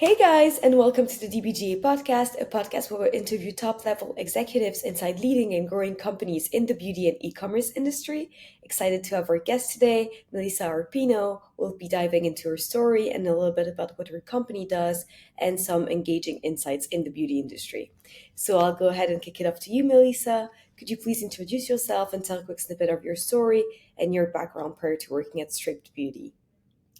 Hey guys, and welcome to the DBGA Podcast, a podcast where we interview top level executives inside leading and growing companies in the beauty and e commerce industry. Excited to have our guest today, Melissa Arpino. We'll be diving into her story and a little bit about what her company does and some engaging insights in the beauty industry. So I'll go ahead and kick it off to you, Melissa. Could you please introduce yourself and tell a quick snippet of your story and your background prior to working at Stripped Beauty?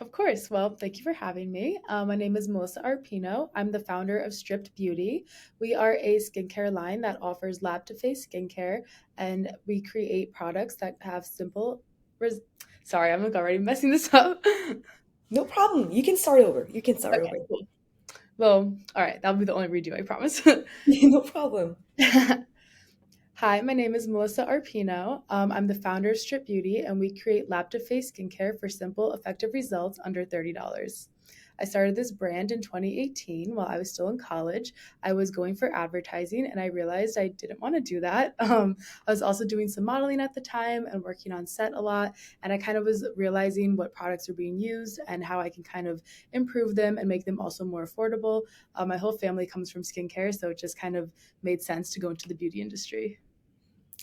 Of course. Well, thank you for having me. My name is Melissa Arpino. I'm the founder of Stripped Beauty. We are a skincare line that offers lab to face skincare, and we create products that have Sorry, I'm like already messing this up. No problem. You can start over. You can start Okay, over. cool. Well, all right. That'll be the only redo, I promise. No problem. Hi, my name is Melissa Arpino. I'm the founder of Strip Beauty, and we create lab to face skincare for simple, effective results under $30. I started this brand in 2018 while I was still in college. I was going for advertising, and I realized I didn't want to do that. I was also doing some modeling at the time and working on set a lot, and I kind of was realizing what products are being used and how I can kind of improve them and make them also more affordable. My whole family comes from skincare, so it just kind of made sense to go into the beauty industry.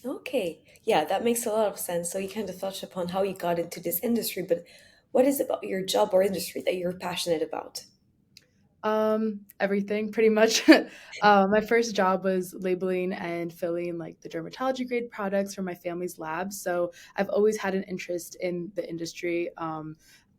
Okay. Yeah, that makes a lot of sense. So you kind of touched upon how you got into this industry, but what is it about your job or industry that you're passionate about? Everything pretty much. My first job was labeling and filling like the dermatology grade products for my family's lab. So I've always had an interest in the industry.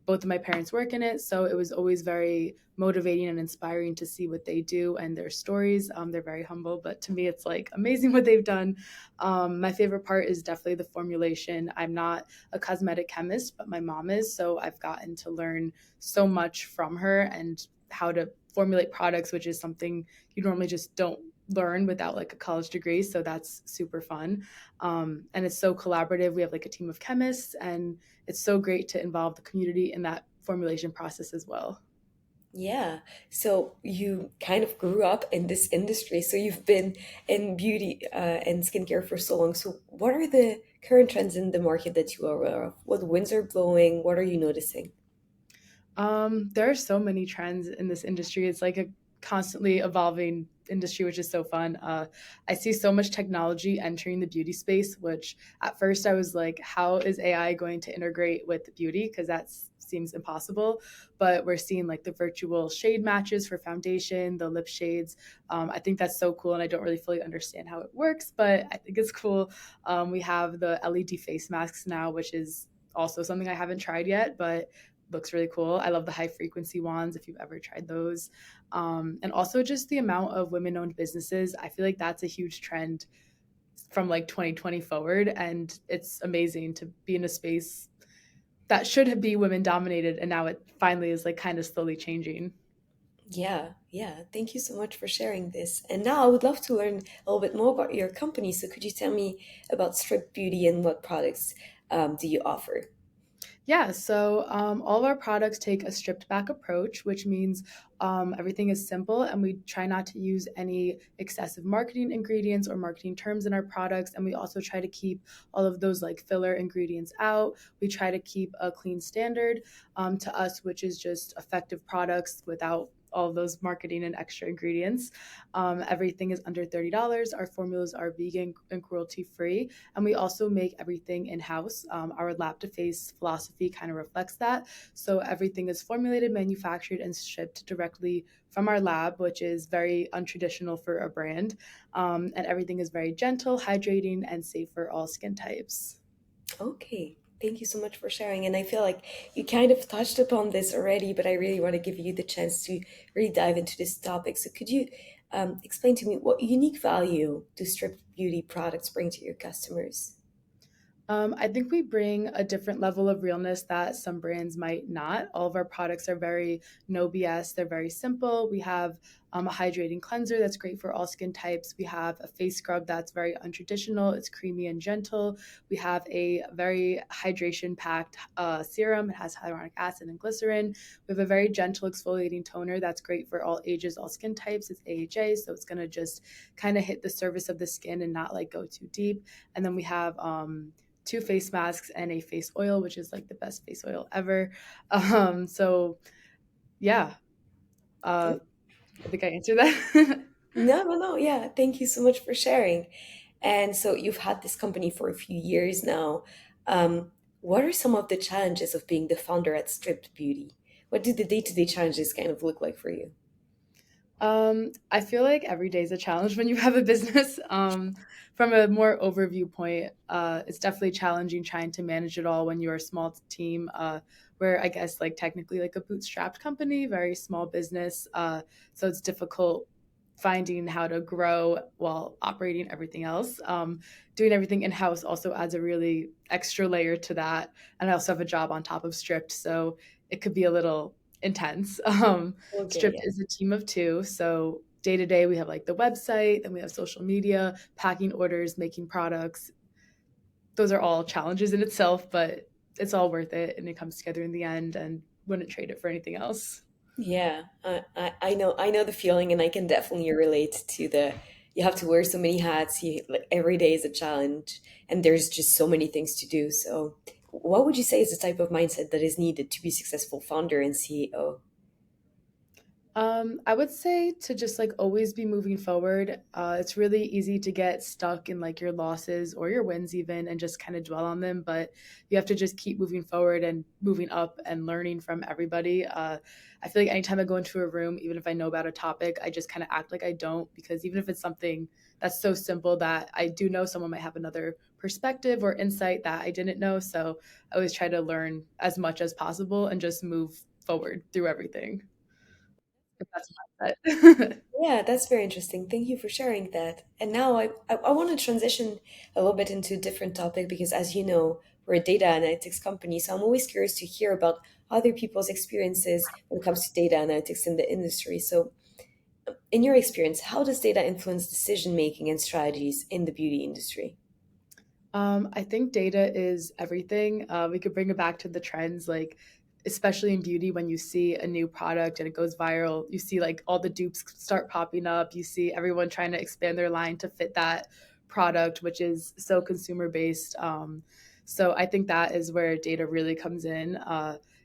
Both of my parents work in it, so it was always very motivating and inspiring to see what they do and their stories. They're very humble, but to me, it's like amazing what they've done. My favorite part is definitely the formulation. I'm not a cosmetic chemist, but my mom is, so I've gotten to learn so much from her and how to formulate products, which is something you normally just don't learn without like a college degree. So that's super fun. And it's so collaborative. We have like a team of chemists, and it's so great to involve the community in that formulation process as well. Yeah. So you kind of grew up in this industry. So you've been in beauty and skincare for so long. So what are the current trends in the market that you are aware of? What winds are blowing? What are you noticing? There are so many trends in this industry. It's like a constantly evolving industry, which is so fun. I see so much technology entering the beauty space, which at first I was like, how is AI going to integrate with beauty? Because that seems impossible. But we're seeing like the virtual shade matches for foundation, the lip shades. I think that's so cool. And I don't really fully understand how it works, but I think it's cool. We have the LED face masks now, which is also something I haven't tried yet, but looks really cool. I love the high frequency wands if you've ever tried those. And also just the amount of women owned businesses. I feel like that's a huge trend from like 2020 forward. And it's amazing to be in a space that should be women dominated. And now it finally is like kind of slowly changing. Yeah, yeah. Thank you so much for sharing this. And now I would love to learn a little bit more about your company. So could you tell me about Strip Beauty and what products do you offer? Yeah, so all of our products take a stripped back approach, which means everything is simple and we try not to use any excessive marketing ingredients or marketing terms in our products. And we also try to keep all of those like filler ingredients out. We try to keep a clean standard to us, which is just effective products without all of those marketing and extra ingredients. Everything is under $30. Our formulas are vegan and cruelty free. And we also make everything in house. Our lab to face philosophy kind of reflects that. So everything is formulated, manufactured, and shipped directly from our lab, which is very untraditional for a brand. And everything is very gentle, hydrating, and safe for all skin types. Okay. Thank you so much for sharing. And I feel like you kind of touched upon this already, but I really want to give you the chance to really dive into this topic. So could you explain to me what unique value do Strip Beauty products bring to your customers? I think we bring a different level of realness that some brands might not. All of our products are very no BS. They're very simple. We have a hydrating cleanser that's great for all skin types. We have a face scrub that's very untraditional. It's creamy and gentle. We have a very hydration packed serum. It has hyaluronic acid and glycerin. We have a very gentle exfoliating toner that's great for all ages, all skin types. It's AHA, so it's going to just kind of hit the surface of the skin and not like go too deep. And then we have two face masks and a face oil, which is like the best face oil ever. So yeah, uh, Oh, I think I answered that. No, no, no. Yeah, thank you so much for sharing. And so you've had this company for a few years now. Um, what are some of the challenges of being the founder at Stripped Beauty? What do the day-to-day challenges kind of look like for you? I feel like every day is a challenge when you have a business. From a more overview point, it's definitely challenging trying to manage it all when you're a small team. Where I guess like technically like a bootstrapped company, very small business. So it's difficult finding how to grow while operating everything else. Doing everything in house also adds a really extra layer to that, and I also have a job on top of Stripped, so it could be a little intense. Okay, Stripped yeah. is a team of two. So day to day, we have like the website, then we have social media, packing orders, making products. Those are all challenges in itself, but it's all worth it and it comes together in the end and wouldn't trade it for anything else. Yeah, I know the feeling, and I can definitely relate to the you have to wear so many hats. Like every day is a challenge, and there's just so many things to do. So, what would you say is the type of mindset that is needed to be successful founder and CEO? I would say to just like always be moving forward. It's really easy to get stuck in like your losses or your wins even and just kind of dwell on them, but you have to just keep moving forward and moving up and learning from everybody. I feel like anytime I go into a room, even if I know about a topic, I just kind of act like I don't, because even if it's something that's so simple that I do know, someone might have another perspective or insight that I didn't know. So I always try to learn as much as possible and just move forward through everything. If that's a mindset. Yeah, that's very interesting. Thank you for sharing that. And now I want to transition a little bit into a different topic because, as you know, we're a data analytics company. So I'm always curious to hear about other people's experiences when it comes to data analytics in the industry. So, in your experience, how does data influence decision making and strategies in the beauty industry? I think data is everything. We could bring it back to the trends, like especially in beauty, when you see a new product and it goes viral, you see like all the dupes start popping up. You see everyone trying to expand their line to fit that product, which is so consumer based. So I think that is where data really comes in.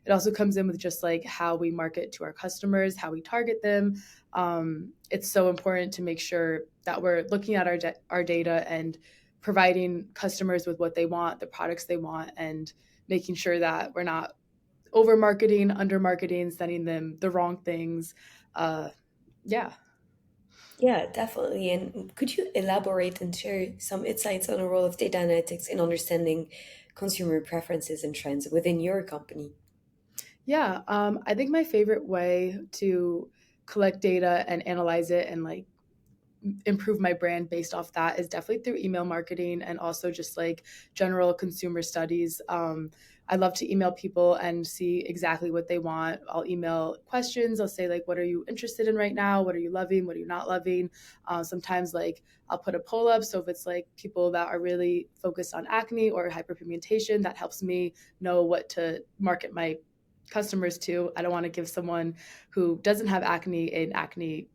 It also comes in with just like how we market to our customers, how we target them. It's so important to make sure that we're looking at our data and providing customers with what they want, the products they want, and making sure that we're not over marketing, under marketing, sending them the wrong things. Uh, yeah. Yeah, definitely. And could you elaborate and share some insights on the role of data analytics in understanding consumer preferences and trends within your company? Yeah. I think my favorite way to collect data and analyze it and like improve my brand based off that is definitely through email marketing and also just like general consumer studies. I love to email people and see exactly what they want. I'll email questions. I'll say like, what are you interested in right now? What are you loving? What are you not loving? Sometimes like I'll put a poll up. So if it's like people that are really focused on acne or hyperpigmentation, that helps me know what to market my customers to. I don't want to give someone who doesn't have acne an acne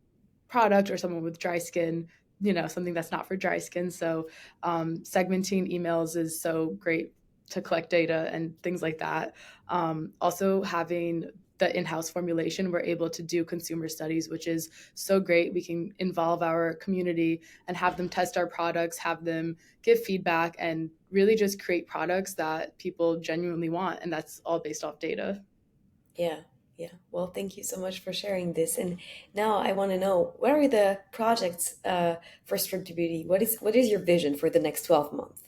product or someone with dry skin, something that's not for dry skin. So segmenting emails is so great to collect data and things like that. Also having the in-house formulation, we're able to do consumer studies, which is so great. We can involve our community and have them test our products, have them give feedback, and really just create products that people genuinely want. And that's all based off data. Yeah, yeah. Well, thank you so much for sharing this. And now I want to know, what are the projects for Strip to Beauty? What is your vision for the next 12 months?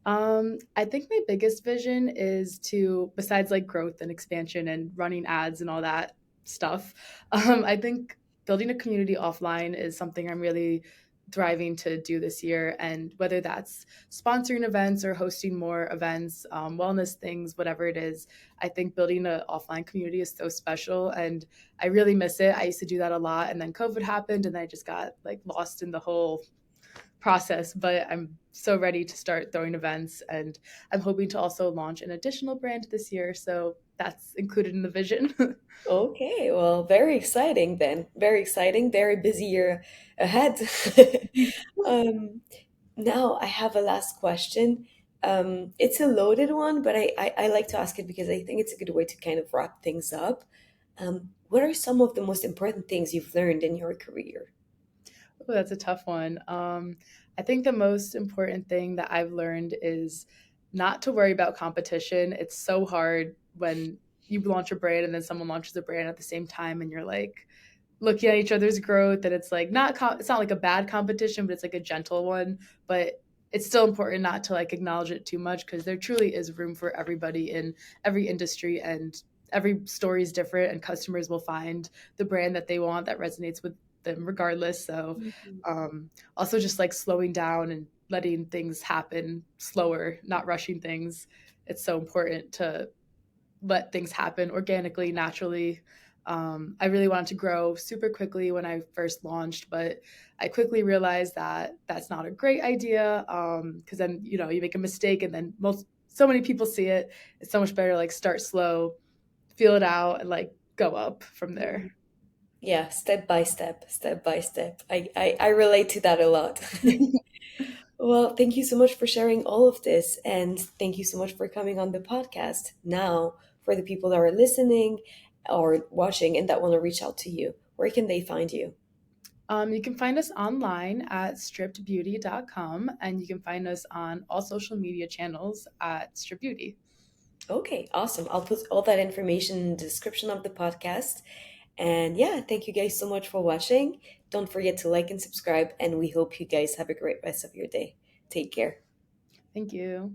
I think my biggest vision is to, besides like growth and expansion and running ads and all that stuff, I think building a community offline is something I'm really thriving to do this year. And whether that's sponsoring events or hosting more events, wellness things, whatever it is, I think building an offline community is so special. And I really miss it. I used to do that a lot. And then COVID happened and I just got like lost in the whole process, but I'm so ready to start throwing events and I'm hoping to also launch an additional brand this year. So that's included in the vision. Okay, well, very exciting then. Very exciting. Very busy year ahead. Um, Now I have a last question. It's a loaded one, but I like to ask it because I think it's a good way to kind of wrap things up. what are some of the most important things you've learned in your career? Oh, that's a tough one. I think the most important thing that I've learned is not to worry about competition. It's so hard when you launch a brand and then someone launches a brand at the same time, and you're like looking at each other's growth. And it's like it's not like a bad competition, but it's like a gentle one. But it's still important not to like acknowledge it too much, because there truly is room for everybody in every industry, and every story is different, and customers will find the brand that they want that resonates with them regardless. So Mhm. also just like slowing down and letting things happen slower, not rushing things. It's so important to let things happen organically, naturally. I really wanted to grow super quickly when I first launched, but I quickly realized that that's not a great idea, because then you make a mistake and then so many people see it. It's so much better to like start slow, feel it out, and like go up from there. Yeah, step by step, step by step. I relate to that a lot. Well, thank you so much for sharing all of this. And thank you so much for coming on the podcast. Now, for the people that are listening or watching and that want to reach out to you, where can they find you? You can find us online at strippedbeauty.com, and you can find us on all social media channels at Strip Beauty. Okay, awesome. I'll put all that information in the description of the podcast. And yeah, thank you guys so much for watching. Don't forget to like and subscribe. And we hope you guys have a great rest of your day. Take care. Thank you.